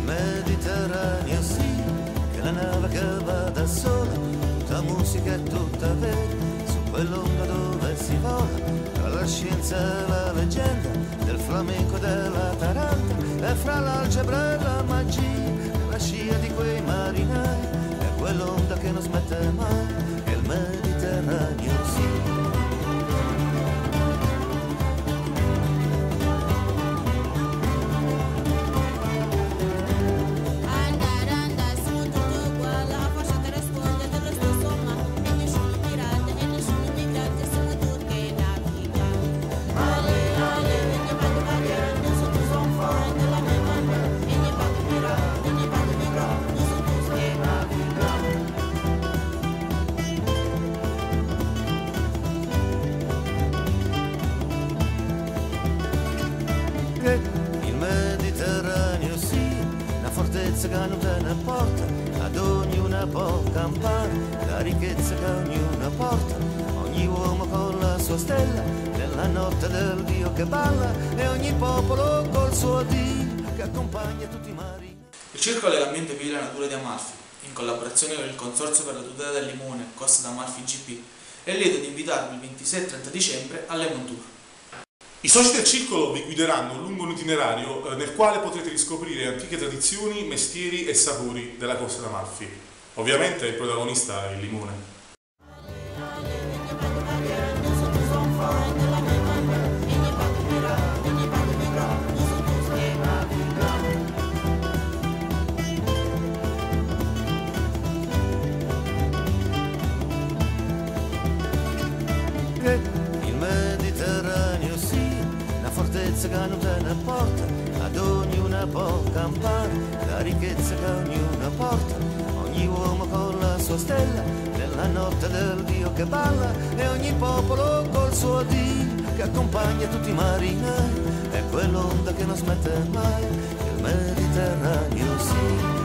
Mediterraneo sì, che la nave che va da sola, tutta musica e tutta vera, su quell'onda dove si vola, tra la scienza e la leggenda, del flamenco e della taranta, e fra l'algebra e la magia, la scia di quei marinai, è quell'onda che non smette mai, è il Mediterraneo sì. Il Mediterraneo sì, una fortezza che non te ne porta, ad ognuna può campare, la ricchezza che ognuna porta, ogni uomo con la sua stella, nella notte del Dio che balla, e ogni popolo col suo Dio che accompagna tutti i mari. Il Circolo dell'Ambiente Vile e Natura di Amalfi, in collaborazione con il Consorzio per la tutela del limone Costa d'Amalfi GP, è lieto di invitarvi il 26 e 30 dicembre alle Montour. I soci del circolo vi guideranno lungo un itinerario nel quale potrete riscoprire antiche tradizioni, mestieri e sapori della Costa d'Amalfi. Ovviamente il protagonista è il limone. Il Mediterraneo sì, una fortezza che non te ne porta, ad ognuna può campare, la ricchezza che ognuna porta, ogni uomo con la sua stella, nella notte del Dio che balla, e ogni popolo col suo Dio che accompagna tutti i marinai, è quell'onda che non smette mai, il Mediterraneo sì.